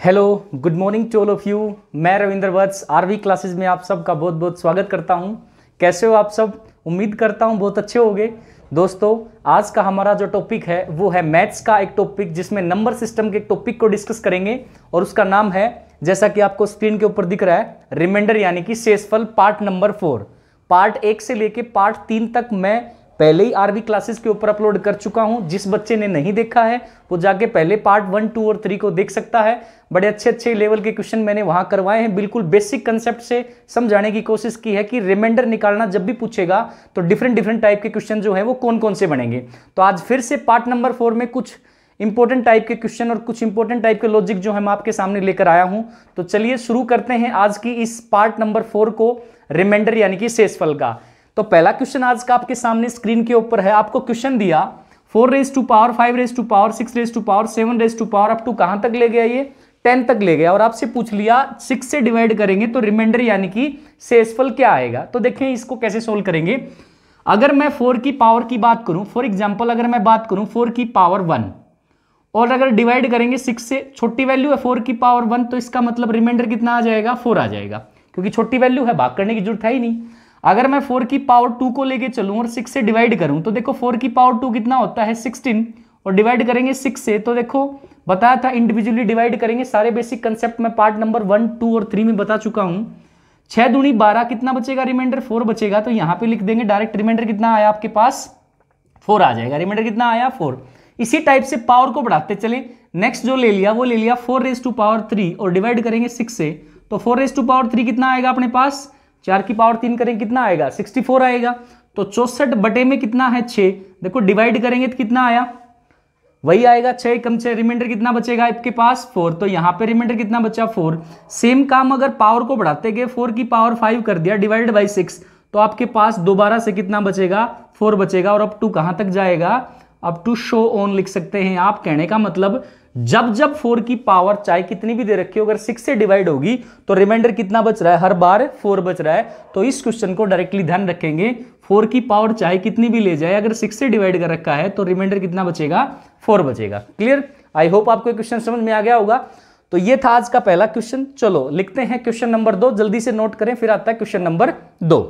Hello, good morning to all of you. मैं रविंद्र वत्स RV classes में आप सबका बहुत बहुत स्वागत करता हूं। कैसे हो आप सब? उम्मीद करता हूं बहुत अच्छे होंगे। दोस्तों, आज का हमारा जो टॉपिक है वो है मैथ्स का एक टॉपिक, जिसमें नंबर सिस्टम के टॉपिक को डिस्कस करेंगे और उसका नाम है, जैसा कि आपको स्क्रीन के ऊपर दिख रहा है, रिमाइंडर यानी कि शेषफल पार्ट नंबर 4। पार्ट 1 से लेके पार्ट 3 तक मैं पहले ही आरवी क्लासेस के ऊपर अपलोड कर चुका हूं। जिस बच्चे ने नहीं देखा है वो जाके पहले पार्ट 1, 2 और 3 को देख सकता है। बड़े अच्छे अच्छे लेवल के क्वेश्चन मैंने वहां करवाए हैं। बिल्कुल बेसिक कंसेप्ट से समझाने की कोशिश की है कि रिमाइंडर निकालना जब भी पूछेगा तो डिफरेंट टाइप के क्वेश्चन जो है वो कौन कौन से बनेंगे। तो आज फिर से पार्ट नंबर 4 में कुछ इंपॉर्टेंट टाइप के क्वेश्चन और कुछ इंपॉर्टेंट टाइप के लॉजिक जो है मैं आपके सामने लेकर आया हूं। तो चलिए शुरू करते हैं आज की इस पार्ट नंबर 4 को, रिमाइंडर यानी कि शेषफल का। तो पहला क्वेश्चन आज का आपके सामने स्क्रीन के ऊपर है। आपको क्वेश्चन दिया 4 raise to power 5 raise to power 6 raise to power 7 raise to power up to कहां तक ले गया, ये 10 तक ले गया। और आपसे पूछ लिया 6 से डिवाइड करेंगे तो रिमाइंडर यानी कि शेषफल क्या आएगा। तो देखिए इसको कैसे सोल्व करेंगे। अगर मैं 4 की पावर की बात करूं, फॉर एग्जाम्पल अगर मैं बात करूं 4 की पावर 1 और अगर डिवाइड करेंगे 6 से, छोटी वैल्यू है 4 की पावर 1, तो इसका मतलब रिमाइंडर कितना आ जाएगा, 4 आ जाएगा, क्योंकि छोटी वैल्यू है, भाग करने की जरूरत है ही नहीं। अगर मैं 4 की पावर 2 को लेके चलूं और 6 से डिवाइड करूं तो देखो 4 की पावर 2 कितना होता है 16, और डिवाइड करेंगे 6 से, तो देखो बताया था इंडिविजुअली डिवाइड करेंगे। सारे बेसिक कंसेप्ट में पार्ट नंबर 1, 2 और 3 में बता चुका हूं। 6 दूनी 12, कितना बचेगा रिमाइंडर, 4 बचेगा। तो यहां पे लिख देंगे डायरेक्ट, रिमाइंडर कितना आया आपके पास, 4 आ जाएगा। रिमाइंडर कितना आया, 4। इसी टाइप से पावर को बढ़ाते चले। नेक्स्ट जो ले लिया वो ले लिया 4 रेज़ टू पावर 3 और डिवाइड करेंगे 6 से, तो 4 रेज़ टू पावर 3 कितना आएगा अपने पास, 4 की पावर 3 करेंगे कितना आएगा, 64 आएगा। तो 64 बटे में कितना है 6, देखो डिवाइड करेंगे तो कितना आया, वही आएगा 6 कम 6, रिमाइंडर कितना बचेगा आपके पास 4। तो यहां पे रिमाइंडर कितना बचा 4। सेम काम अगर पावर को बढ़ाते गए 4 की पावर 5 कर दिया डिवाइड बाई 6, तो आपके पास दोबारा से कितना बचेगा, 4 बचेगा। और अप टू कहां तक जाएगा, अप टू शो ऑन लिख सकते हैं आप। कहने का मतलब जब जब 4 की पावर चाहे कितनी भी दे रखी हो, अगर 6 से डिवाइड होगी तो रिमाइंडर कितना बच रहा है, हर बार 4 बच रहा है। तो इस क्वेश्चन को डायरेक्टली ध्यान रखेंगे, 4 की पावर चाहे कितनी भी ले जाए, अगर 6 से डिवाइड कर रखा है तो रिमाइंडर कितना बचेगा, 4 बचेगा। क्लियर? आई होप आपको क्वेश्चन समझ में आ गया होगा। तो ये था आज का पहला क्वेश्चन। चलो लिखते हैं क्वेश्चन नंबर 2, जल्दी से नोट करें, फिर आता है क्वेश्चन नंबर 2।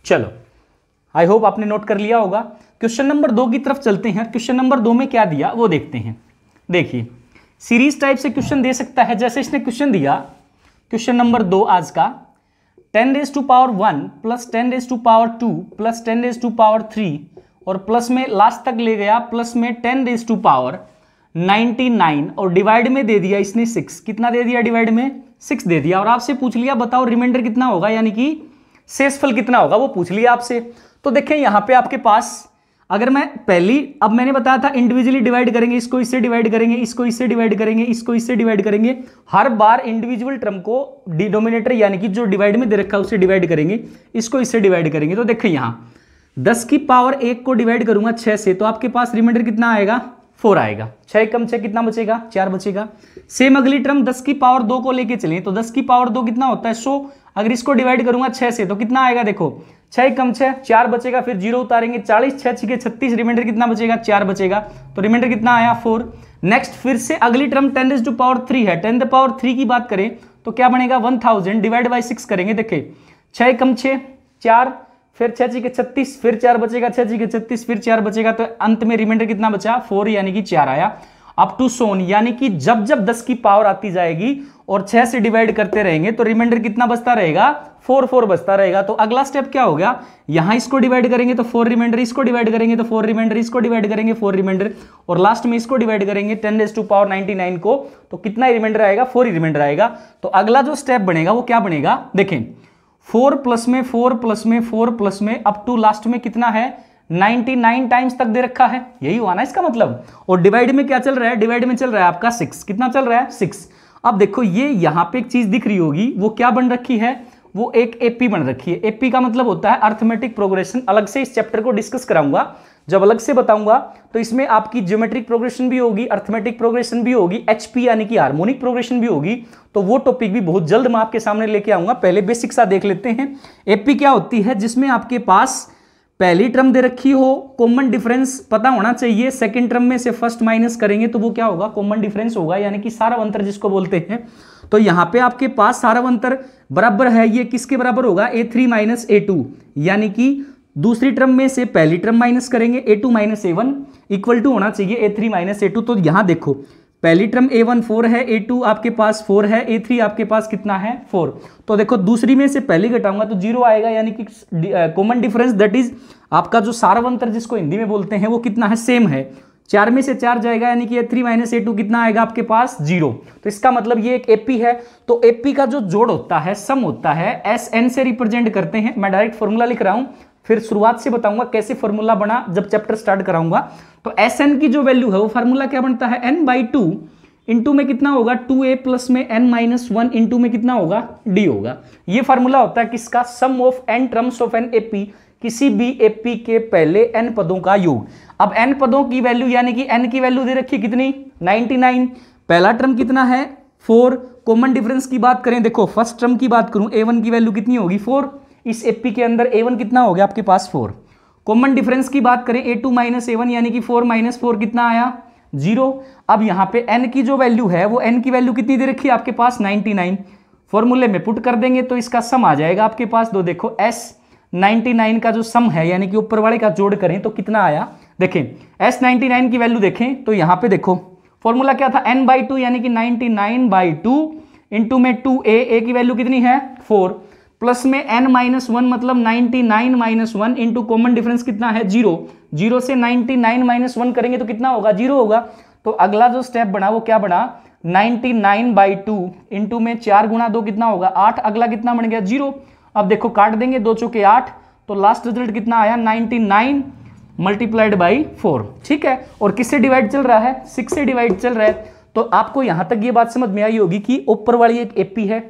चलो, आई होप आपने नोट कर लिया होगा। क्वेश्चन नंबर 2 की तरफ चलते हैं। क्वेश्चन नंबर 2 में क्या दिया वो देखते हैं। देखिए सीरीज टाइप से क्वेश्चन दे सकता है। जैसे इसने क्वेश्चन दिया क्वेश्चन नंबर 2 आज का, 10 raise to power 1 plus 10 raise to power 2 plus 10 raise to power 3 और प्लस में लास्ट तक ले गया, प्लस में 10 रेज़ टू पावर 99 और डिवाइड में दे दिया इसने 6। कितना दे दिया, डिवाइड में 6 दे दिया। और आपसे पूछ लिया बताओ रिमाइंडर कितना होगा, यानी कि शेषफल कितना होगा, वो पूछ लिया आपसे। तो देखें यहां पे आपके पास, अगर मैं अब मैंने बताया था इंडिविजुअली डिवाइड करेंगे, इसको इससे डिवाइड करेंगे, इसको इससे डिवाइड करेंगे, इसको इससे डिवाइड करेंगे। हर बार इंडिविजुअल टर्म को डिनोमिनेटर यानी कि जो डिवाइड में दे रखा है उससे डिवाइड करेंगे, इसको इससे डिवाइड करेंगे। तो देखिए यहां 10 की पावर 1 को डिवाइड करूंगा 6 से, तो आपके पास रिमाइंडर कितना आएगा, 4 आएगा। 6 कम 6 कितना बचेगा, 4 बचेगा। सेम अगली टर्म 10 की पावर 2 को लेके चलें, तो 10 की पावर 2 कितना होता है 100। अगर इसको डिवाइड करूंगा 6 से तो कितना आएगा, देखो 6 कम 6 4 बचेगा, फिर 0 उतारेंगे, 40 6 6 36, रिमाइंडर कितना बचेगा, 4 बचेगा। तो रिमाइंडर कितना आया, 4। नेक्स्ट फिर से अगली टर्म 10 रेज़ टू पावर 3 है। 10 पावर 3 की बात करें तो क्या बनेगा, 1000 डिवाइड बाई 6 करेंगे। देखिए 6 कम 6 4, फिर 6 6 36, फिर 4 बचेगा, 6 6 36, फिर 4 बचेगा। तो अंत में रिमाइंडर कितना बचा, 4 यानी कि 4 आया। अप टू सोन, यानी कि जब जब 10 की पावर आती जाएगी और 6 से डिवाइड करते रहेंगे तो रिमाइंडर कितना बचता रहेगा, 4 बचता रहेगा। तो अगला स्टेप क्या हो गया, यहां इसको डिवाइड करेंगे तो 4 रिमाइंडर, इसको डिवाइड करेंगे तो 4 रिमाइंडर, इसको डिवाइड करेंगे 4 रिमाइंडर, और लास्ट में इसको डिवाइड करेंगे 10 रेज़ टू पावर 99 को, तो कितना ही रिमाइंडर आएगा, 4 ही रिमाइंडर आएगा। तो अगला जो स्टेप बनेगा वो क्या बनेगा, देखें 4 प्लस में 4 प्लस में 4 प्लस में अप टू लास्ट में कितना है, 99 टाइम्स तक दे रखा है, यही हुआ ना इसका मतलब। और डिवाइड में क्या चल रहा है, डिवाइड में चल रहा है आपका 6। कितना चल रहा है, 6। अब देखो ये यहां पे एक चीज दिख रही होगी, वो क्या बन रखी है, वो एक एपी बन रखी है। एपी का मतलब होता है अर्थमेटिक प्रोग्रेशन। अलग से इस चैप्टर को डिस्कस कराऊंगा, जब अलग से बताऊंगा तो इसमें आपकी ज्योमेट्रिक प्रोग्रेशन भी होगी, अर्थमेटिक प्रोग्रेशन भी होगी, एचपी यानी कि हार्मोनिक प्रोग्रेशन भी होगी। तो वो टॉपिक भी बहुत जल्द मैं आपके सामने लेके आऊंगा। पहले बेसिक सा देख लेते हैं। एपी क्या होती है? जिसमें आपके पास पहली टर्म दे रखी हो, कॉमन डिफरेंस पता होना चाहिए, सेकंड टर्म में से फर्स्ट माइनस करेंगे तो वो क्या होगा? कॉमन डिफरेंस होगा, यानी कि सारावंतर जिसको बोलते हैं। तो यहां पे आपके पास सारावंतर बराबर है, ये किसके बराबर होगा? a3 माइनस a2, यानी कि दूसरी टर्म में से पहली टर्म माइनस करेंगे, a2 minus a1 equal to होना चाहिए a3 माइनस a2। तो यहां देखो पहली टर्म a1 4 है, a2 आपके पास 4 है, a3 आपके पास कितना है? 4। तो देखो दूसरी में से पहले घटाऊंगा तो 0 आएगा, यानी कि कॉमन डिफरेंस दैट इज आपका जो सारावंतर जिसको हिंदी में बोलते हैं वो कितना है? सेम है। 4 में से 4 जाएगा, यानी कि a3 माइनस a2 कितना आएगा आपके पास? 0। तो इसका मतलब ये एक एपी है। तो एपी का जो जोड़ होता है, सम होता है, एस एन से रिप्रेजेंट करते हैं। मैं डायरेक्ट फॉर्मूला लिख रहा हूं, फिर शुरुआत से बताऊंगा कैसे फॉर्मूला बना जब चैप्टर स्टार्ट कराऊंगा। तो एस एन की जो वैल्यू है वो फॉर्मूला क्या बनता है? n/2 इंटू में कितना होगा? 2a प्लस में n-1 इंटू में कितना होगा? d होगा। ये फॉर्मूला होता है किसका? Sum of n terms of N AP, किसी भी एपी के पहले n पदों का योग। अब n पदों की वैल्यू, यानी कि n की वैल्यू दे रखी कितनी? 99। पहला टर्म कितना है? 4। कॉमन डिफरेंस की बात करें, देखो फर्स्ट टर्म की बात करूं, a1 की वैल्यू कितनी होगी? 4। इस एपी के अंदर a1 कितना हो गया आपके पास? 4। कॉमन डिफरेंस की बात करें, a2 माइनस a1, यानी कि 4 माइनस 4 कितना आया? 0। अब यहां पे n की जो वैल्यू है वो n की वैल्यू कितनी दे रखी है आपके पास? 99। फॉर्मूले में पुट कर देंगे तो इसका सम आ जाएगा आपके पास। दो देखो S99 का जो सम है, यानी कि ऊपर वाले का जोड़ करें तो कितना आया? देखें S99 की वैल्यू देखें तो यहां पे देखो फॉर्मूला क्या था? n/2, यानी कि 99/2 इंटू में 2a की वैल्यू कितनी है? 4 प्लस में n-1 मतलब 99-1 इंटू कॉमन डिफरेंस कितना है? 0। 0 से 99-1 करेंगे तो कितना होगा? 0 होगा। तो अगला जो स्टेप बना वो क्या बना? 99/2 इंटू में 4 गुणा 2 कितना होगा? 8। अगला कितना बन गया? 0। अब देखो काट देंगे, 2 चौके 8, तो लास्ट रिजल्ट कितना आया? 99 मल्टीप्लाइड बाई 4। ठीक है। और किससे डिवाइड चल रहा है? 6 से डिवाइड चल रहा है। तो आपको यहां तक ये बात समझ में आई होगी कि ऊपर वाली एक एपी है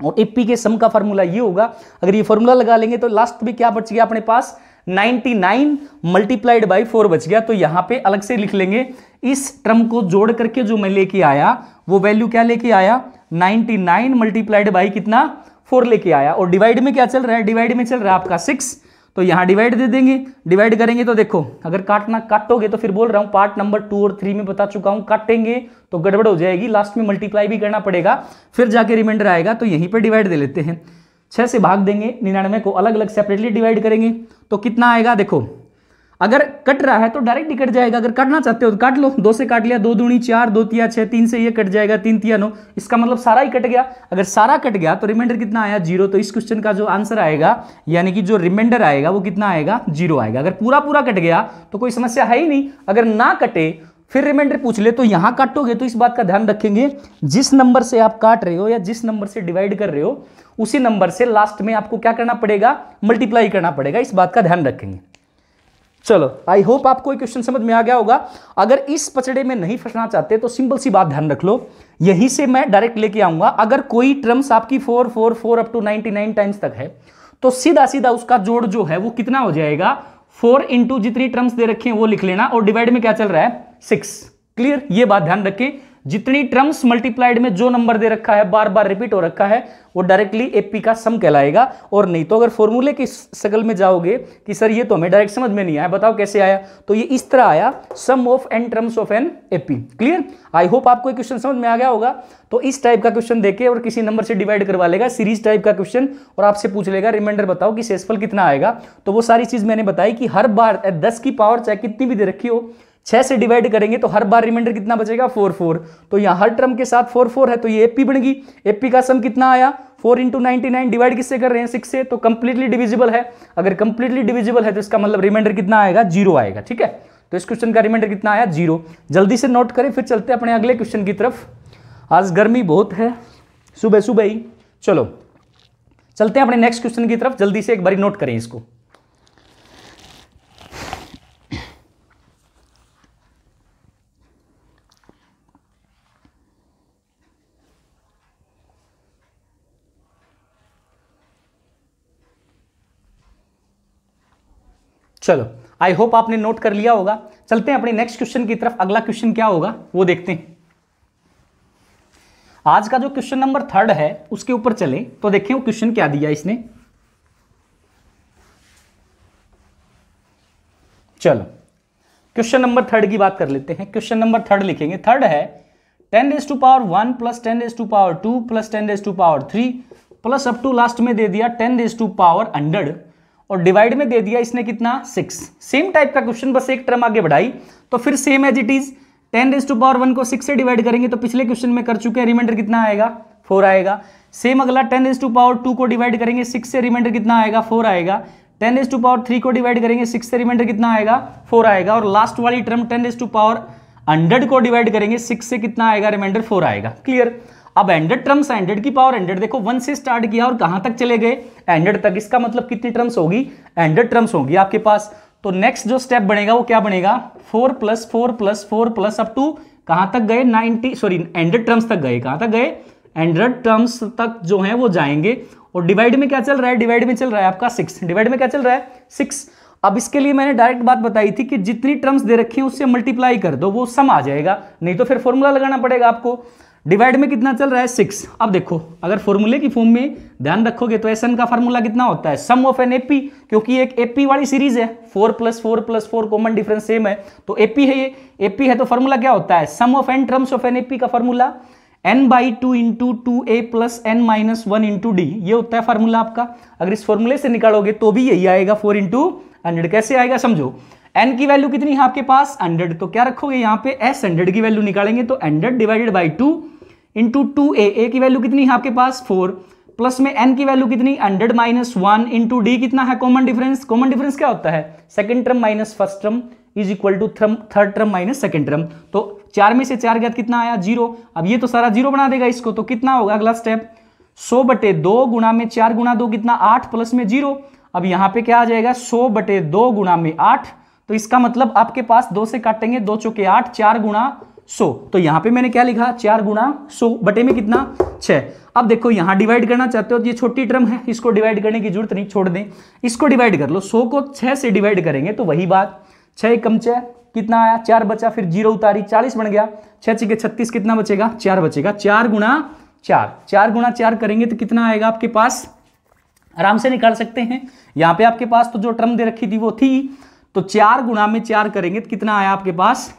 और एपी के सम का फॉर्मूला ये होगा। अगर ये फॉर्मूला लगा लेंगे तो लास्ट में क्या बच गया अपने पास? 99 मल्टीप्लाइड बाई 4 बच गया। तो यहां पे अलग से लिख लेंगे, इस टर्म को जोड़ करके जो मैं लेके आया वो वैल्यू क्या लेके आया? 99 मल्टीप्लाइड बाई कितना? 4 लेके आया। और डिवाइड में क्या चल रहा है? डिवाइड में चल रहा है आपका 6। तो यहां डिवाइड दे देंगे, डिवाइड करेंगे तो देखो अगर काटोगे तो फिर बोल रहा हूं पार्ट नंबर 2 और 3 में बता चुका हूं, काटेंगे तो गड़बड़ हो जाएगी, लास्ट में मल्टीप्लाई भी करना पड़ेगा, फिर जाके रिमाइंडर आएगा। तो यहीं पे डिवाइड दे लेते हैं, 6 से भाग देंगे, 99 को अलग अलग सेपरेटली डिवाइड करेंगे तो कितना आएगा? देखो अगर कट रहा है तो डायरेक्ट ही कट जाएगा, अगर काटना चाहते हो तो काट लो। 2 से काट लिया, 2 दूनी 4, 2 तिया 6, 3 से ये कट जाएगा, 3 तिया 9, इसका मतलब सारा ही कट गया। अगर सारा कट गया तो रिमाइंडर कितना आया? 0। तो इस क्वेश्चन का जो आंसर आएगा, यानी कि जो रिमाइंडर आएगा वो कितना आएगा? 0 आएगा। अगर पूरा पूरा कट गया तो कोई समस्या है ही नहीं, अगर ना कटे फिर रिमाइंडर पूछ ले तो यहां काटोगे तो इस बात का ध्यान रखेंगे, जिस नंबर से आप काट रहे हो या जिस नंबर से डिवाइड कर रहे हो उसी नंबर से लास्ट में आपको क्या करना पड़ेगा? मल्टीप्लाई करना पड़ेगा। इस बात का ध्यान रखेंगे। चलो आई होप आपको ये क्वेश्चन समझ में आ गया होगा। अगर इस पचड़े में नहीं फंसना चाहते तो सिंपल सी बात ध्यान रख लो, यहीं से मैं डायरेक्ट लेके आऊंगा। अगर कोई टर्म्स आपकी 4 4 4 अप टू 99 टाइम्स तक है तो सीधा सीधा उसका जोड़ जो है वो कितना हो जाएगा? 4 इंटू जितनी टर्म्स दे रखे हैं वो लिख लेना, और डिवाइड में क्या चल रहा है? 6। क्लियर? ये बात ध्यान रखें, जितनी टर्म्स मल्टीप्लाइड में जो नंबर दे रखा है, बार बार रिपीट हो रखा है, वो डायरेक्टली एपी का सम कहलाएगा। और नहीं तो अगर फॉर्मूले की शकल में जाओगे कि सर ये तो हमें डायरेक्ट समझ में नहीं आया, बताओ कैसे आया, तो ये इस तरह आया, sum of N terms of N AP. Clear? I hope आपको ये क्वेश्चन समझ में आ गया होगा। तो इस टाइप का क्वेश्चन देके और किसी नंबर से डिवाइड करवा लेगा, सीरीज टाइप का क्वेश्चन, और आपसे पूछ लेगा रिमाइंडर बताओ कि शेषफल कितना आएगा। तो वो सारी चीज मैंने बताई कि हर बार 10 की पावर चाहे कितनी भी दे रखी हो, 6 से डिवाइड करेंगे तो हर बार रिमाइंडर कितना बचेगा? 4 4। तो यहां हर टर्म के साथ 4 4 है तो ये एपी बन गई। एपी का सम कितना आया? 4 इंटू 99, डिवाइड किससे कर रहे हैं? 6 से, तो कंप्लीटली डिविजिबल है। अगर कंप्लीटली डिविजिबल है तो इसका मतलब रिमाइंडर कितना आएगा? 0 आएगा। ठीक है, तो इस क्वेश्चन का रिमाइंडर कितना आया? 0। जल्दी से नोट करें, फिर चलते हैं अपने अगले क्वेश्चन की तरफ। आज गर्मी बहुत है सुबह सुबह ही। चलो चलते हैं अपने नेक्स्ट क्वेश्चन की तरफ, जल्दी से एक बारी नोट करें इसको। चलो आई होप आपने नोट कर लिया होगा। चलते हैं अपने नेक्स्ट क्वेश्चन की तरफ। अगला क्वेश्चन क्या होगा वो देखते हैं। आज का जो क्वेश्चन नंबर 3 है उसके ऊपर चले तो देखें वो क्वेश्चन क्या दिया इसने। चलो क्वेश्चन नंबर 3 की बात कर लेते हैं। क्वेश्चन नंबर 3 लिखेंगे। 3 है 10⁻1 plus 10⁻2 plus 10⁻3 plus up to last में दे दिया 10⁻100 और डिवाइड में दे दिया इसने कितना 6। सेम टाइप का क्वेश्चन, बस एक टर्म आगे बढ़ाई तो फिर सेम एज इट इज 10⁻1 को 6 से डिवाइड करेंगे तो पिछले क्वेश्चन में कर चुके हैं, रिमाइंडर कितना आएगा 4 आएगा। सेम अगला 10⁻2 को डिवाइड करेंगे 6 से, रिमाइंडर कितना आएगा 4 आएगा। 10⁻3 को डिवाइड करेंगे 6 से, रिमाइंडर कितना आएगा 4 आएगा। और लास्ट वाली टर्म 10⁻100 को डिवाइड करेंगे 6 से, कितना आएगा रिमाइंडर 4 आएगा। क्लियर। अब 100 टर्म्स, 100 की पावर 100, देखो 1 से स्टार्ट किया और कहां तक चले गए 100 तक। इसका मतलब कितनी टर्म्स होगी 100 टर्म्स होगी आपके पास। तो नेक्स्ट जो स्टेप बनेगा वो क्या बनेगा 4 + 4 + 4 प्लस अप टू कहां तक गए 100 टर्म्स तक गए। कहां तक गए 100 टर्म्स तक जो है वो जाएंगे। और डिवाइड में क्या चल रहा है, डिवाइड में चल रहा है आपका 6। डिवाइड में क्या चल रहा है 6। अब इसके लिए मैंने डायरेक्ट बात बताई थी कि जितनी टर्म्स दे रखी है उससे मल्टीप्लाई कर दो, वो सम आ जाएगा, नहीं तो फिर फॉर्मूला लगाना पड़ेगा आपको। डिवाइड में कितना चल रहा है 6। अब देखो अगर फॉर्मूले की फॉर्म में ध्यान रखोगे तो एसएन का फॉर्मूला कितना होता है सम ऑफ एन एपी, क्योंकि एक एपी वाली सीरीज है 4 + 4 + 4 कॉमन डिफरेंस सेम है तो एपी है, ये एपी है तो फॉर्मूला क्या होता है sum of N terms of N AP का formula n/2 × 2a + n - 1 × d, ये होता है फॉर्मूला आपका। अगर इस फॉर्मूले से निकालोगे तो भी यही आएगा 4 × 100। कैसे आएगा समझो, n की वैल्यू कितनी है आपके पास 100, तो क्या रखोगे यहाँ पे s 100 की वैल्यू निकालेंगे तो 100 / 2 × 2a, a की वैल्यू कितनी है आपके पास 4, प्लस में n की वैल्यू कितनी 100 - 1 × d कितना है कॉमन डिफरेंस। कॉमन डिफरेंस क्या होता है second term minus first term is equal to third term minus second term. तो 4 में से 4 गया कितना आया 0। अब ये तो सारा 0 बना देगा इसको, तो कितना होगा अगला स्टेप 100/2 गुणा में 4 गुणा 2 कितना 8 प्लस में 0। अब यहाँ पे क्या आ जाएगा 100/2 गुणा में 8, तो इसका मतलब आपके पास 2 से काटेंगे 2 चौके 8, 4 गुणा 100। तो यहाँ पे मैंने क्या लिखा 4 गुणा 100 बटे में कितना 6। अब देखो यहाँ डिवाइड करना चाहते हो तो ये छोटी टर्म है, इसको डिवाइड करने की जरूरत नहीं, छोड़ दें, इसको डिवाइड कर लो। 100 को 6 से डिवाइड करेंगे तो वही बात 6 × 6 कितना आया 4 बचा, फिर 0 उतारी 40 बन गया, 6 × 36 कितना बचेगा 4 बचेगा। 4 × 4 4 × 4 करेंगे तो कितना आएगा आपके पास, आराम से निकाल सकते हैं। यहाँ पे आपके पास तो जो टर्म दे रखी थी वो थी, तो 4 गुणा में 4 करेंगे तो कितना आया आपके पास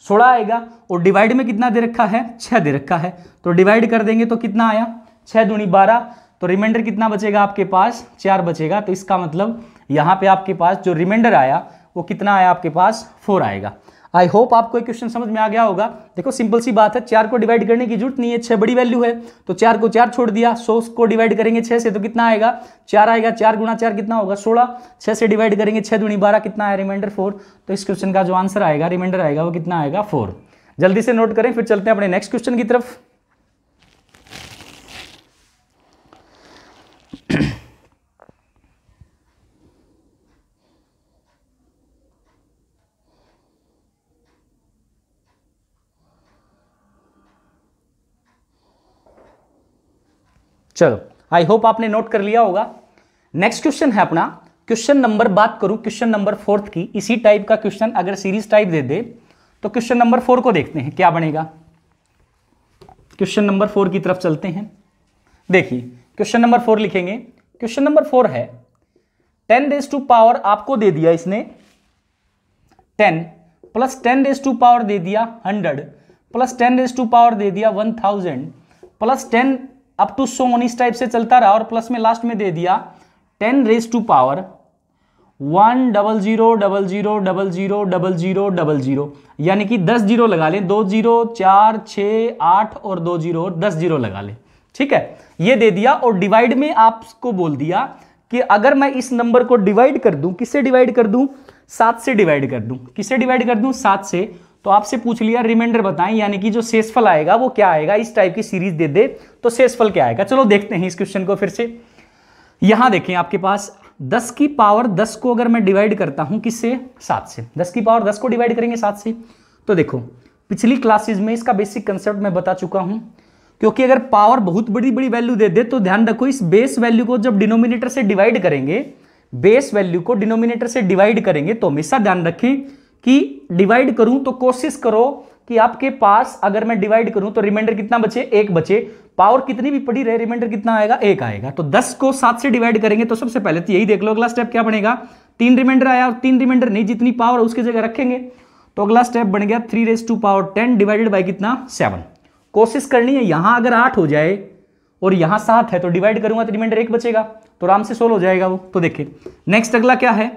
16 आएगा। और डिवाइड में कितना दे रखा है 6 दे रखा है, तो डिवाइड कर देंगे तो कितना आया 6 दूनी 12, तो रिमाइंडर कितना बचेगा आपके पास 4 बचेगा। तो इसका मतलब यहाँ पे आपके पास जो रिमाइंडर आया वो कितना आया आपके पास 4 आएगा। आई होप आपको एक क्वेश्चन समझ में आ गया होगा। देखो सिंपल सी बात है, 4 को डिवाइड करने की जरूरत नहीं है, 6 बड़ी वैल्यू है तो 4 को 4 छोड़ दिया, 100 को डिवाइड करेंगे 6 से तो कितना आएगा 4 आएगा। 4 × 4 कितना होगा 16, 6 से डिवाइड करेंगे 6 दूनी 12 कितना है रिमाइंडर 4। तो इस क्वेश्चन का जो आंसर आएगा रिमाइंडर आएगा वो कितना आएगा 4। जल्दी से नोट करें, फिर चलते हैं अपने नेक्स्ट क्वेश्चन की तरफ। चलो आई होप आपने नोट कर लिया होगा। नेक्स्ट क्वेश्चन है अपना क्वेश्चन नंबर, बात करूं क्वेश्चन नंबर 4 की, इसी टाइप का क्वेश्चन अगर सीरीज टाइप दे दे तो क्वेश्चन नंबर 4 को देखते हैं क्या बनेगा। क्वेश्चन नंबर 4 की तरफ चलते हैं। देखिए क्वेश्चन नंबर 4 लिखेंगे। क्वेश्चन नंबर 4 है 10⁻, आपको दे दिया इसने 10 प्लस 10⁻, दे दिया 100 प्लस 10⁻, दे दिया 1000 प्लस 10 अप टू 100 इस टाइप से चलता रहा, और प्लस में लास्ट में दे दिया 10⁻1 00000000, यानी कि 10 जीरो लगा लें, 2 0 4 6 8 और 2 0 और 10 जीरो लगा लें। ठीक है, ये दे दिया। और डिवाइड में आपको बोल दिया कि अगर मैं इस नंबर को डिवाइड कर दूं, किससे डिवाइड कर दूं 7 से डिवाइड कर दूं, किससे डिवाइड कर दूं 7 से, तो आपसे पूछ लिया रिमाइंडर बताएं, यानी कि जो शेषफल आएगा वो क्या आएगा। इस टाइप की सीरीज दे दे तो शेषफल क्या आएगा। चलो देखते हैं इस क्वेश्चन को फिर से। यहां देखें आपके पास 10 की पावर 10 को अगर मैं डिवाइड करता हूं किससे 7 से, 10 की पावर 10 को डिवाइड करेंगे 7 से, तो देखो पिछली क्लासेस में इसका बेसिक कंसेप्ट मैं बता चुका हूं। क्योंकि अगर पावर बहुत बड़ी बड़ी वैल्यू दे दे तो ध्यान रखो इस बेस वैल्यू को जब डिनोमिनेटर से डिवाइड करेंगे, बेस वैल्यू को डिनोमिनेटर से डिवाइड करेंगे तो हमेशा ध्यान रखें कि डिवाइड करूं तो कोशिश करो कि आपके पास अगर मैं डिवाइड करूं तो रिमाइंडर कितना बचे, एक बचे। पावर कितनी भी पड़ी रहे रिमाइंडर कितना आएगा, एक आएगा। तो 10 को 7 से डिवाइड करेंगे तो सबसे पहले तो यही देख लो अगला स्टेप क्या बनेगा, 3 रिमाइंडर आया और 3 रिमाइंडर नहीं, जितनी पावर है उसकी जगह रखेंगे। तो अगला स्टेप बन गया 3⁻10 डिवाइडेड बाई कितना, 7। कोशिश करनी है यहां अगर 8 हो जाए और यहां 7 है तो डिवाइड करूंगा तो रिमाइंडर 1 बचेगा, तो आराम से सोल्व हो जाएगा वो। तो देखिए नेक्स्ट अगला क्या है,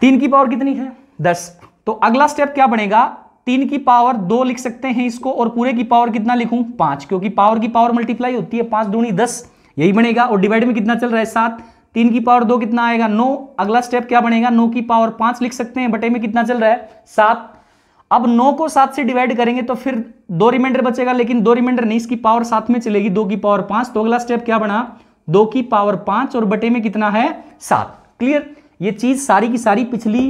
3 की पावर कितनी है, 10। तो अगला स्टेप क्या बनेगा, 3 की पावर 2 लिख सकते हैं इसको, और पूरे की पावर कितना लिखूं, 5, क्योंकि पावर की पावर मल्टीप्लाई होती है, 5 दूनी 10, यही बनेगा। और डिवाइड में कितना चल रहा है, 7। 3 की पावर 2 कितना आएगा, 9। अगला स्टेप क्या बनेगा, 9 की पावर 5 लिख सकते हैं, बटे में कितना चल रहा है, 7। अब 9 को 7 से डिवाइड करेंगे तो फिर 2 रिमाइंडर बचेगा, लेकिन 2 रिमाइंडर नहीं, इसकी पावर साथ में चलेगी, 2 की पावर 5। तो अगला स्टेप क्या बना, 2 की पावर 5 और बटे में कितना है, 7। क्लियर। ये चीज सारी की सारी पिछली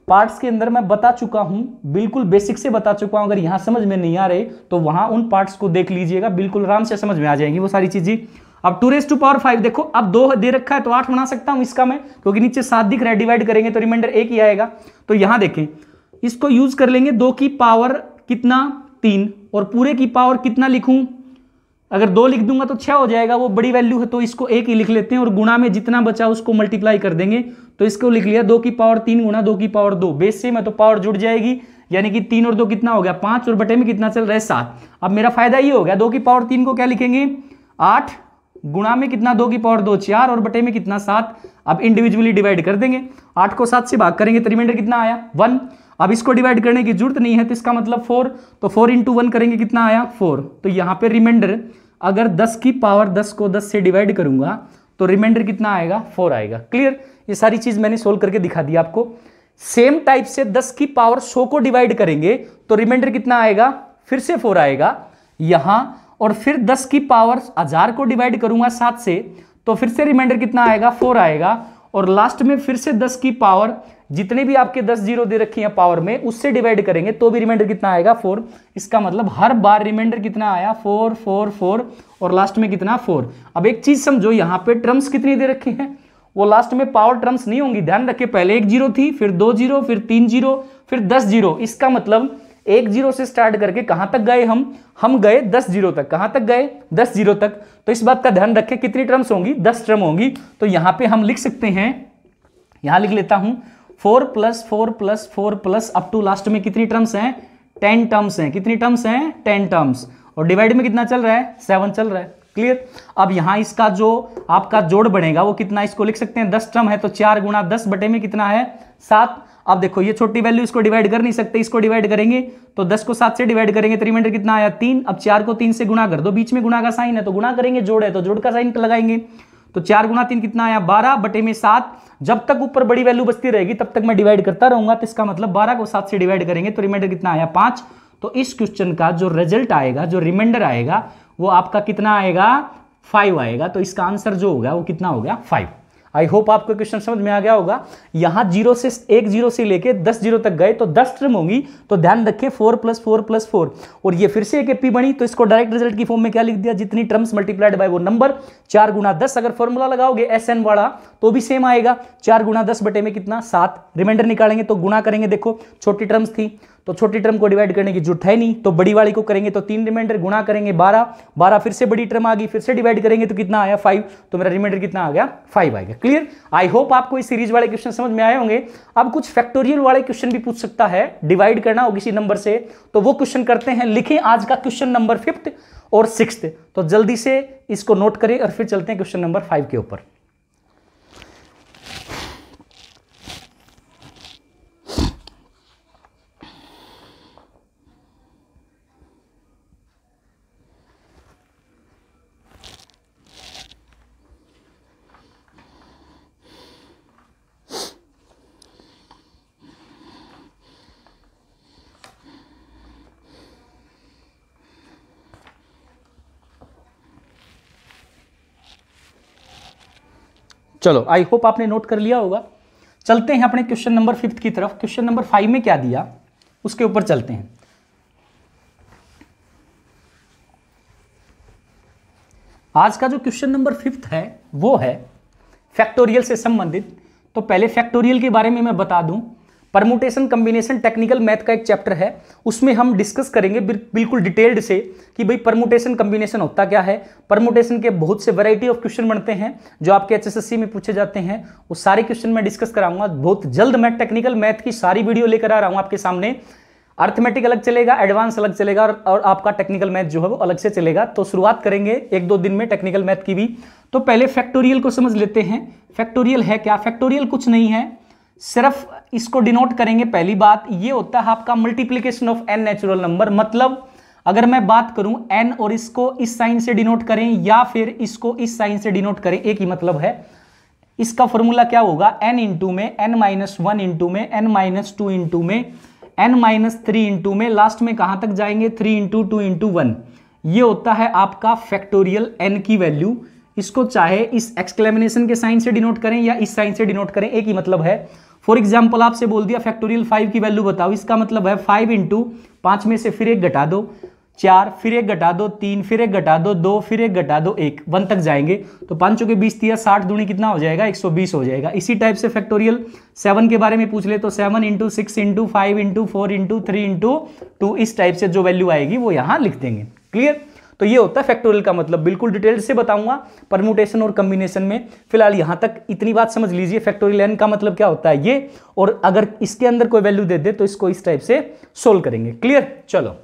पार्ट्स के अंदर मैं बता चुका हूं, बिल्कुल बेसिक से बता चुका हूं। अगर यहां समझ में नहीं आ रहे तो वहां उन पार्ट्स को देख लीजिएगा, बिल्कुल आराम से समझ में आ जाएंगी वो सारी चीजें। अब 2⁻5 देखो, अब 2 दे रखा है तो 8 बना सकता हूं इसका मैं, क्योंकि नीचे 7 दिख रहा है, डिवाइड करेंगे तो रिमाइंडर 1 ही आएगा। तो यहां देखें, इसको यूज कर लेंगे, 2 की पावर कितना, 3, और पूरे की पावर कितना लिखूं, अगर 2 लिख दूंगा तो 6 हो जाएगा, वो बड़ी वैल्यू है तो इसको 1 ही लिख लेते हैं, और गुणा में जितना बचा उसको मल्टीप्लाई कर देंगे। तो इसको लिख लिया 2 की पावर 3 गुणा 2 की पावर 2, बेस से में तो पावर जुड़ जाएगी, यानी कि 3 और 2 कितना हो गया, 5, और बटे में कितना चल रहा है, 7। अब मेरा फायदा ये हो गया, 2 की पावर 3 को क्या लिखेंगे, 8, गुणा में कितना, 2 की पावर 2 4, और बटे में कितना, 7। अब इंडिविजुअली डिवाइड कर देंगे, 8 को 7 से भाग करेंगे तो रिमाइंडर कितना आया, 1। अब इसको डिवाइड करने की जरूरत नहीं है, तो इसका मतलब 4, तो 4 × 1 करेंगे कितना आया, 4। तो यहां पे रिमाइंडर अगर 10 की पावर 10 को 10 से डिवाइड करूंगा तो रिमाइंडर कितना आएगा, 4 आएगा। क्लियर। ये सारी चीज मैंने सोल्व करके दिखा दी आपको। सेम टाइप से 10 की पावर 100 को डिवाइड करेंगे तो रिमाइंडर कितना आएगा, फिर से 4 आएगा यहां, और फिर 10 की पावर 1000 को डिवाइड करूंगा 7 से तो फिर से रिमाइंडर कितना आएगा, 4 आएगा। और लास्ट में फिर से 10 की पावर जितने भी आपके 10 जीरो दे रखी है पावर में, उससे डिवाइड करेंगे तो भी रिमाइंडर कितना आएगा, 4। इसका मतलब हर बार रिमाइंडर कितना आया, 4 4 4, और लास्ट में कितना, 4। अब एक चीज समझो, यहां पे टर्म्स कितनी दे रखी हैं, वो लास्ट में पावर टर्म्स नहीं होंगी, ध्यान रखिए। पहले 1 जीरो थी, फिर 2 जीरो, फिर 3 जीरो, फिर 10 जीरो। इसका मतलब 1 जीरो से स्टार्ट करके कहां तक गए हम गए 10 जीरो तक। कहां तक गए, 10 जीरो तक। तो इस बात का ध्यान रखें, कितनी टर्म्स होंगी, 10 टर्म होंगी। तो यहां पे हम लिख सकते हैं, यहां लिख लेता हूं 4 + 4 + 4 प्लस अप टू लास्ट में कितनी टर्म्स हैं, 10 टर्म्स हैं। कितनी टर्म्स हैं, 10 टर्म्स। और डिवाइड में कितना चल रहा है, 7 चल रहा है। क्लियर। अब यहां इसका जो आपका जोड़ बनेगा वो कितना, इसको लिख सकते हैं 10 टर्म है तो 4 × 10 बटे में कितना है, 7। अब देखो ये छोटी वैल्यू, इसको डिवाइड कर नहीं सकते, इसको डिवाइड करेंगे तो 10 को 7 से डिवाइड करेंगे तो रिमाइंडर कितना आया, 3। अब 4 को 3 से गुणा कर दो, बीच में गुणा का साइन है तो गुणा करेंगे, जोड़ है तो जोड़ का साइन लगाएंगे। तो 4 × 3 कितना आया, 12 बटे में 7। जब तक ऊपर बड़ी वैल्यू बचती रहेगी तब तक मैं डिवाइड करता रहूंगा। तो इसका मतलब 12 को 7 से डिवाइड करेंगे तो रिमाइंडर कितना आया, 5। तो इस क्वेश्चन का जो रिजल्ट आएगा, जो रिमाइंडर आएगा, वो आपका कितना आएगा, 5 आएगा। तो इसका आंसर जो होगा वो कितना हो गया, 5। आई होप आपको क्वेश्चन समझ में आ गया होगा। यहां 1 जीरो से लेके 10 जीरो तक गए तो 10 टर्म होंगी। तो ध्यान रखें 4 + 4 + 4, और ये फिर से एक एपी बनी तो इसको डायरेक्ट रिजल्ट की फॉर्म में क्या लिख दिया, जितनी टर्म्स मल्टीप्लाइड बाय वो नंबर। 4 × 10 अगर फॉर्मूला लगाओगे SN वाला तो भी सेम आएगा, 4 × 10 बटे में कितना, 7। रिमाइंडर निकालेंगे तो गुणा करेंगे, देखो छोटी टर्म्स थी तो छोटी टर्म को डिवाइड करने की जरूरत है नहीं, तो बड़ी वाली को करेंगे तो 3 रिमाइंडर, गुणा करेंगे 12 फिर से बड़ी टर्म आ गई, फिर से डिवाइड करेंगे तो कितना आया, 5। तो मेरा रिमाइंडर कितना आ गया, 5 आएगा। क्लियर। आई होप आपको इस सीरीज वाले क्वेश्चन समझ में आए होंगे। अब कुछ फैक्टोरियल वाले क्वेश्चन भी पूछ सकता है, डिवाइड करना हो किसी नंबर से, तो वो क्वेश्चन करते हैं। लिखें आज का क्वेश्चन नंबर 5th और 6th, तो जल्दी से इसको नोट करें और फिर चलते हैं क्वेश्चन नंबर 5 के ऊपर। चलो आई होप आपने नोट कर लिया होगा। चलते हैं अपने क्वेश्चन नंबर 5th की तरफ। क्वेश्चन नंबर 5 में क्या दिया उसके ऊपर चलते हैं। आज का जो क्वेश्चन नंबर 5th है वो है फैक्टोरियल से संबंधित। तो पहले फैक्टोरियल के बारे में मैं बता दूं, परमुटेशन कॉम्बिनेशन टेक्निकल मैथ का एक चैप्टर है, उसमें हम डिस्कस करेंगे बिल्कुल डिटेल्ड से कि भाई परमुटेशन कॉम्बिनेशन होता क्या है। परमुटेशन के बहुत से वैरायटी ऑफ क्वेश्चन बनते हैं जो आपके एचएसएससी में पूछे जाते हैं, वो सारे क्वेश्चन मैं डिस्कस कराऊंगा बहुत जल्द। मैं टेक्निकल मैथ की सारी वीडियो लेकर आ रहा हूं आपके सामने। अर्थमेटिक अलग चलेगा, एडवांस अलग चलेगा और आपका टेक्निकल मैथ जो है वो अलग से चलेगा। तो शुरुआत करेंगे 1-2 दिन में टेक्निकल मैथ की भी। तो पहले फैक्टोरियल को समझ लेते हैं। फैक्टोरियल है क्या? फैक्टोरियल कुछ नहीं है, सिर्फ इसको डिनोट करेंगे। पहली बात ये होता है आपका multiplication of n natural number. मतलब अगर मैं बात करूं n और इसको इस साइन से डिनोट करें या फिर इसको इस साइन से डिनोट करें, एक ही मतलब है। इसका फॉर्मूला क्या होगा? n इंटू में n-1 इंटू में n-2 इंटू में n-3 इंटू में लास्ट में कहां तक जाएंगे? 3 इंटू 2 इंटू 1। ये होता है आपका फैक्टोरियल n की वैल्यू। इसको चाहे इस एक्सक्लेमेनेशन के साइन से डिनोट करें या इस साइन से डिनोट करें, एक ही मतलब है। फॉर एग्जाम्पल आपसे बोल दिया फैक्टोरियल 5 की वैल्यू बताओ, इसका मतलब है 5 इंटू 5 में से फिर एक घटा दो 4, फिर एक घटा दो 3, फिर एक घटा दो 2, फिर एक घटा दो 1, 1 तक जाएंगे। तो 5 के 20 दिया, 60 दूनी कितना हो जाएगा? 120 हो जाएगा। इसी टाइप से फैक्टोरियल 7 के बारे में पूछ ले तो 7 into 6 into 5 into 4 into 3 into 2, इस टाइप से जो वैल्यू आएगी वो यहां लिख देंगे। क्लियर? तो ये होता है फैक्टोरियल का मतलब। बिल्कुल डिटेल से बताऊंगा परमुटेशन और कॉम्बिनेशन में। फिलहाल यहां तक इतनी बात समझ लीजिए, फैक्टोरियल n का मतलब क्या होता है ये, और अगर इसके अंदर कोई वैल्यू दे दे तो इसको इस टाइप से सोल्व करेंगे। क्लियर? चलो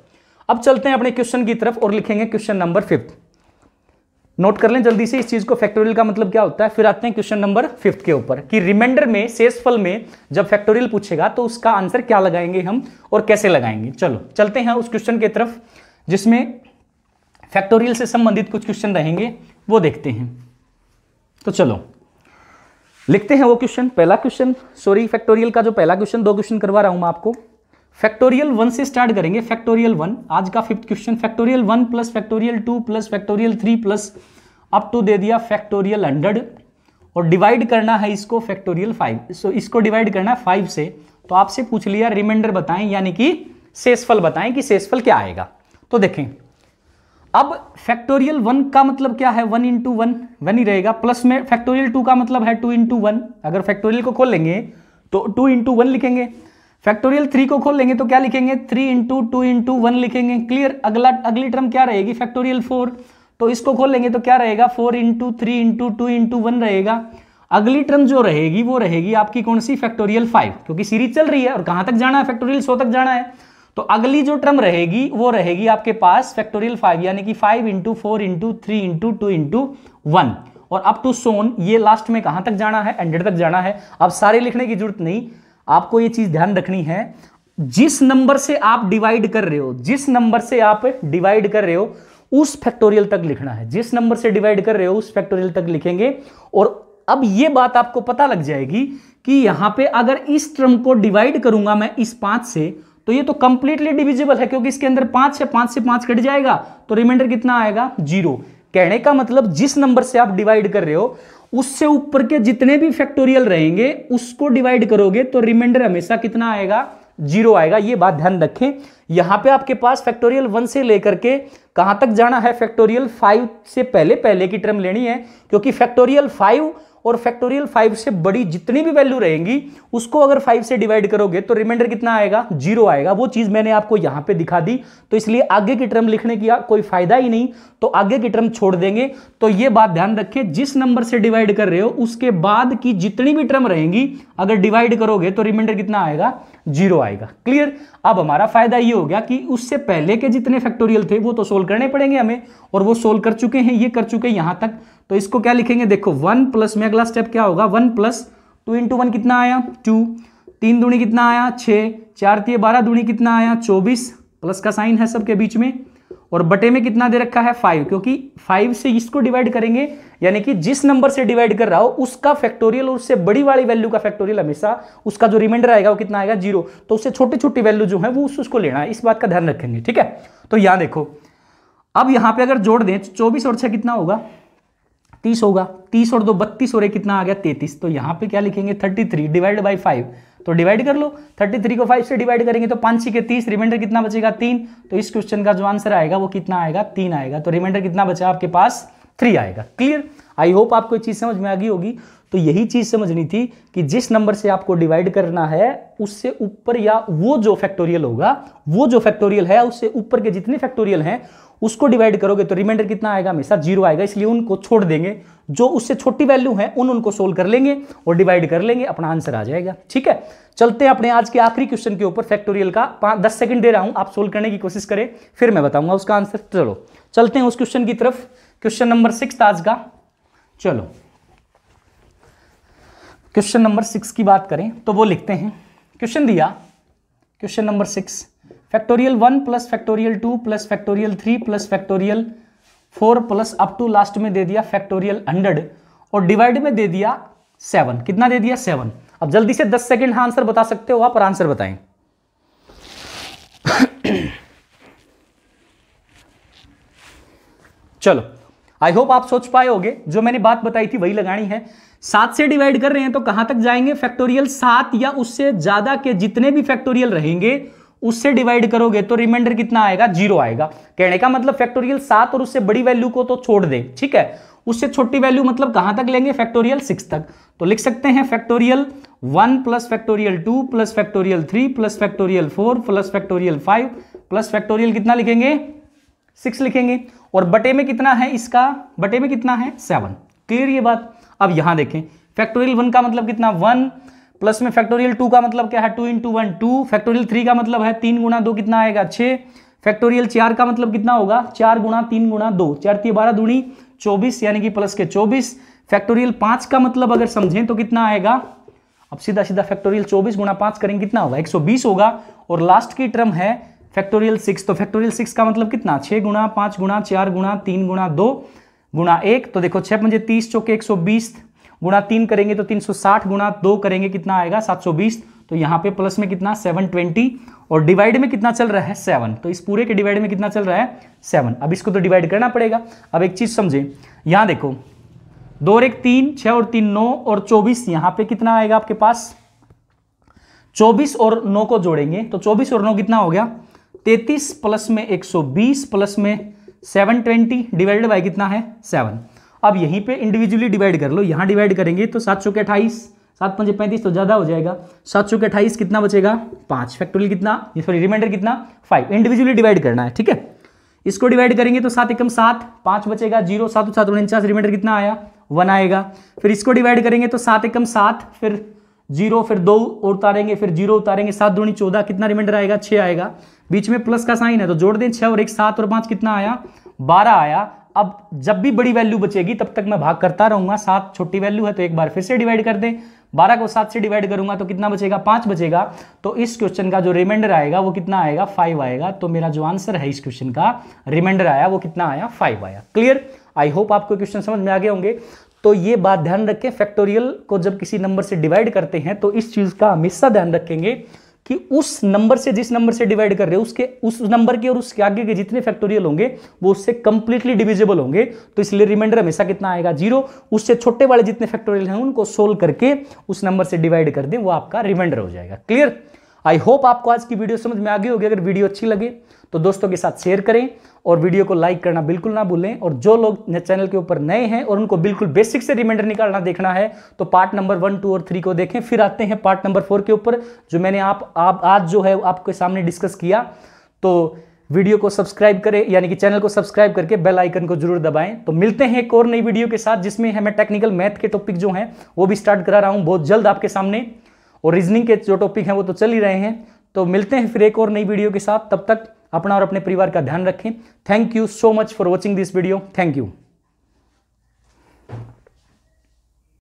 अब चलते हैं अपने क्वेश्चन की तरफ और लिखेंगे क्वेश्चन नंबर 5। नोट कर लें जल्दी से इस चीज को, फैक्टोरियल का मतलब क्या होता है। फिर आते हैं क्वेश्चन नंबर 5 के ऊपर कि रिमाइंडर में, शेषफल में जब फैक्टोरियल पूछेगा तो उसका आंसर क्या लगाएंगे हम और कैसे लगाएंगे। चलो चलते हैं उस क्वेश्चन की तरफ जिसमें फैक्टोरियल से संबंधित कुछ क्वेश्चन रहेंगे, वो देखते हैं। तो चलो लिखते हैं वो क्वेश्चन। पहला क्वेश्चन, सॉरी फैक्टोरियल का जो पहला क्वेश्चन, 2 क्वेश्चन करवा रहा हूं मैं आपको। फैक्टोरियल 1 से स्टार्ट करेंगे। फैक्टोरियल 1 आज का 5th question. Factorial 1 plus factorial 2 plus factorial 3 plus up to दे दिया फैक्टोरियल 100 और डिवाइड करना है इसको फैक्टोरियल 5। सो इसको डिवाइड करना है 5 से। तो आपसे पूछ लिया रिमाइंडर बताएं, यानी कि शेषफल बताएं कि शेषफल क्या आएगा। तो देखें अब फैक्टोरियल 1 का मतलब क्या है? 1 इंटू 1 1 ही रहेगा, प्लस में फैक्टोरियल 2 का मतलब है 2 इंटू 1। अगर फैक्टोरियल को खोल लेंगे तो 2 इंटू 1 लिखेंगे। फैक्टोरियल 3 को खोल लेंगे तो क्या लिखेंगे? 3 इंटू 2 इंटू 1 लिखेंगे। क्लियर? अगली टर्म क्या रहेगी? फैक्टोरियल 4। तो इसको खोल लेंगे तो क्या रहेगा? 4 इंटू 3 इंटू 2 इंटू 1 रहेगा। अगली टर्म जो रहेगी वो रहेगी आपकी कौन सी? फैक्टोरियल 5, क्योंकि सीरीज चल रही है और कहां तक जाना है? फैक्टोरियल 100 तक जाना है। तो अगली जो टर्म रहेगी वो रहेगी आपके पास फैक्टोरियल 5, यानी कि 5 इंटू 4 इंटू 3 इंटू 2 इंटू 1 और अप टू सोन। ये लास्ट में कहां तक जाना है? 100 तक जाना है। अब सारे लिखने की जरूरत नहीं, आपको ये चीज ध्यान रखनी है, जिस नंबर से आप डिवाइड कर रहे हो, जिस नंबर से आप डिवाइड कर रहे हो उस फैक्टोरियल तक लिखना है। जिस नंबर से डिवाइड कर रहे हो उस फैक्टोरियल तक लिखेंगे। और अब ये बात आपको पता लग जाएगी कि यहां पे अगर इस टर्म को डिवाइड करूंगा मैं इस 5 से, तो ये तो कंप्लीटली डिविजिबल है, क्योंकि इसके अंदर 5 है, 5 से 5 कट जाएगा तो रिमाइंडर कितना आएगा? 0। कहने का मतलब जिस नंबर से आप डिवाइड कर रहे हो उससे ऊपर के जितने भी फैक्टोरियल रहेंगे उसको डिवाइड करोगे तो रिमाइंडर हमेशा कितना आएगा? 0 आएगा। ये बात ध्यान रखें। यहां पे आपके पास फैक्टोरियल 1 से लेकर के कहां तक जाना है? फैक्टोरियल 5 से पहले की टर्म लेनी है, क्योंकि फैक्टोरियल 5 और फैक्टोरियल 5 से बड़ी जितनी भी वैल्यू रहेंगी उसको अगर 5 से डिवाइड करोगे तो रिमाइंडर कितना आएगा? 0 आएगा। वो चीज मैंने आपको यहां पे दिखा दी, तो इसलिए आगे की टर्म लिखने की कोई फायदा ही नहीं, तो आगे की टर्म छोड़ देंगे। तो ये बात ध्यान रखें, जिस नंबर से डिवाइड कर रहे हो उसके बाद की जितनी भी टर्म रहेंगी अगर डिवाइड करोगे तो रिमाइंडर कितना आएगा? 0 आएगा। क्लियर? अब हमारा फायदा ये हो गया कि उससे पहले के जितने फैक्टोरियल थे वो तो सोल्व करने पड़ेंगे हमें, और वो सोल्व कर चुके हैं, ये कर चुके हैं यहां तक। तो इसको क्या लिखेंगे? देखो 1 प्लस में अगला स्टेप क्या होगा? 1 प्लस 2 इंटू 1 कितना आया? 2, 3 दूनी कितना आया? 6, 4 3 12 दूनी कितना आया? 24, प्लस का साइन है सबके बीच में, और बटे में कितना दे रखा है? 5, क्योंकि 5 से इसको डिवाइड करेंगे, यानी कि जिस नंबर से डिवाइड कर रहा हो उसका फैक्टोरियल, उससे बड़ी वाली वैल्यू का फैक्टोरियल हमेशा उसका जो रिमाइंडर आएगा वो कितना आएगा? 0। तो उससे छोटी छोटी वैल्यू जो है वो उसको लेना है, इस बात का ध्यान रखेंगे। ठीक है? तो यहां देखो, अब यहां पे अगर जोड़ दें 24 और 6 कितना होगा? 30 होगा। 30 और 2 32 और 1 कितना आ गया? 33। तो यहां पे क्या लिखेंगे? 33 डिवाइड बाई 5। तो डिवाइड कर लो, 33 को 5 से डिवाइड करेंगे तो 5 6 30, रिमाइंडर कितना बचेगा? 3। तो इस क्वेश्चन का जो आंसर आएगा वो कितना आएगा? 3 आएगा। तो रिमाइंडर कितना बचा आपके पास? 3 आएगा। क्लियर? आई होप आपको ये चीज समझ में आ गई होगी। तो यही चीज समझनी थी कि जिस नंबर से आपको डिवाइड करना है उससे ऊपर या वो जो फैक्टोरियल होगा, वो जो फैक्टोरियल है उससे ऊपर के जितने फैक्टोरियल हैं उसको डिवाइड करोगे तो रिमाइंडर कितना आएगा? हमेशा 0 आएगा। इसलिए उनको छोड़ देंगे, जो उससे छोटी वैल्यू है उनको सोल्व कर लेंगे और डिवाइड कर लेंगे, अपना आंसर आ जाएगा। ठीक है, चलते हैं अपने आज के आखिरी क्वेश्चन के ऊपर। फैक्टोरियल का 10 सेकंड दे रहा हूं, आप सोल्व करने की कोशिश करें, फिर मैं बताऊंगा उसका आंसर। चलो चलते हैं उस क्वेश्चन की तरफ। क्वेश्चन नंबर 6 आज का। चलो क्वेश्चन नंबर 6 की बात करें तो वो लिखते हैं, क्वेश्चन दिया question number 6, factorial 1 plus factorial 2 plus factorial 3 plus factorial 4 plus up to last में दे दिया फैक्टोरियल 100 और डिवाइड में दे दिया 7। कितना दे दिया? 7। अब जल्दी से 10 सेकंड आंसर बता सकते हो आप, और आंसर बताएं। चलो आई होप आप सोच पाए होगे, जो मैंने बात बताई थी वही लगानी है। 7 से डिवाइड कर रहे हैं तो कहां तक जाएंगे? फैक्टोरियल 7 या उससे ज्यादा के जितने भी फैक्टोरियल रहेंगे उससे डिवाइड करोगे तो रिमाइंडर कितना आएगा? 0 आएगा। कहने का मतलब फैक्टोरियल 7 और उससे बड़ी वैल्यू को तो छोड़ दे, ठीक है। उससे छोटी वैल्यू मतलब कहां तक लेंगे? फैक्टोरियल 6 तक। तो लिख सकते हैं factorial 1 plus factorial 2 plus factorial 3 plus factorial 4 plus factorial 5 plus factorial कितना लिखेंगे? 6 लिखेंगे। और बटे में कितना है इसका? बटे में कितना है? 7। क्लियर ये बात? अब यहां देखें, फैक्टोरियल 1 का मतलब कितना? 1 प्लस में फैक्टोरियल 2 का मतलब क्या है? 2 इंटू 1 2। फैक्टोरियल 3 का मतलब है 3 गुना 2 कितना आएगा? 6। फैक्टोरियल 4 का मतलब कितना होगा? 4 गुना 3 गुना 2, 4 3 12 दूनी 24, यानी कि प्लस के 24। फैक्टोरियल 5 का मतलब अगर समझें तो कितना आएगा? अब सीधा सीधा फैक्टोरियल 24 गुना 5 करेंगे, कितना होगा? 120 होगा। और लास्ट की टर्म है फैक्टोरियल 6, तो फैक्टोरियल 6 का मतलब कितना? 6 गुना 5 गुना 4 गुना 3 गुना 2 गुना 1। तो देखो 6 पंजे 30 चौके 120 गुना 3 करेंगे तो 360 गुना 2 करेंगे कितना आएगा? 720। तो यहाँ पे प्लस में कितना? 720। और डिवाइड में कितना चल रहा है? 7। तो इस पूरे के डिवाइड में कितना चल रहा है? 7। अब इसको तो डिवाइड करना पड़ेगा। अब एक चीज समझे, यहां देखो 2 और 1 3, 6 और 3 9 और 24, यहां पे कितना आएगा आपके पास? 24 और 9 को जोड़ेंगे तो 24 और 9 कितना हो गया? 33 प्लस में 120 प्लस में 720 डिवाइडेड बाय कितना है? 7। अब यहीं पे इंडिविजुअली डिवाइड कर लो। यहां डिवाइड करेंगे तो 7 चौके 28, 7 पंजे 35 तो ज्यादा हो जाएगा। 7 चौके 28 कितना बचेगा? 5। फैक्टोरियल कितना? सॉरी रिमाइंडर कितना? 5। इंडिविजुअली डिवाइड करना है, ठीक है। इसको डिवाइड करेंगे तो 7 एकम 7, 5 बचेगा 0, 7 7 49, रिमाइंडर कितना आया? 1 आएगा। फिर इसको डिवाइड करेंगे तो 7 एकम 7, फिर 0, फिर 2 उतारेंगे, फिर 0 उतारेंगे, 7 दूनी 14, कितना रिमाइंडर आएगा? 6 आएगा। बीच में प्लस का साइन है तो जोड़ दें, 6 और 1 7 और 5 कितना आया? 12 आया। अब जब भी बड़ी वैल्यू बचेगी तब तक मैं भाग करता रहूंगा। 7 छोटी वैल्यू है तो एक बार फिर से डिवाइड कर दें। 12 को 7 से डिवाइड करूंगा तो कितना बचेगा? 5 बचेगा। तो इस क्वेश्चन का जो रिमाइंडर आएगा वो कितना आएगा? 5 आएगा। तो मेरा जो आंसर है इस क्वेश्चन का रिमाइंडर आया वो कितना आया? 5 आया। क्लियर? आई होप आपको क्वेश्चन समझ में आ गए होंगे। तो ये बात ध्यान रखें, फैक्टोरियल को जब किसी नंबर से डिवाइड करते हैं तो इस चीज का हमेशा ध्यान रखेंगे कि उस नंबर से जिस नंबर से डिवाइड कर रहे हो उसके उस नंबर के और उसके आगे के जितने फैक्टोरियल होंगे वो उससे कंप्लीटली डिविजिबल होंगे। तो इसलिए रिमाइंडर हमेशा कितना आएगा? 0। उससे छोटे वाले जितने फैक्टोरियल हैं उनको सोल्व करके उस नंबर से डिवाइड कर दें, वो आपका रिमाइंडर हो जाएगा। क्लियर? आई होप आपको आज की वीडियो समझ में आ गई होगी। अगर वीडियो अच्छी लगे तो दोस्तों के साथ शेयर करें और वीडियो को लाइक करना बिल्कुल ना भूलें। और जो लोग चैनल के ऊपर नए हैं और उनको बिल्कुल बेसिक से रिमाइंडर निकालना देखना है तो पार्ट नंबर 1 2 और 3 को देखें। फिर आते हैं पार्ट नंबर 4 के ऊपर, जो मैंने आप आज जो है आपके सामने डिस्कस किया। तो वीडियो को सब्सक्राइब करें, यानी कि चैनल को सब्सक्राइब करके बेल आइकन को जरूर दबाएं। तो मिलते हैं एक और नई वीडियो के साथ जिसमें हमें टेक्निकल मैथ के टॉपिक जो हैं वो भी स्टार्ट करा रहा हूं बहुत जल्द आपके सामने, और रीजनिंग के जो टॉपिक हैं वो तो चल ही रहे हैं। तो मिलते हैं फिर एक और नई वीडियो के साथ। तब तक अपना और अपने परिवार का ध्यान रखें। Thank you so much for watching this video. Thank you.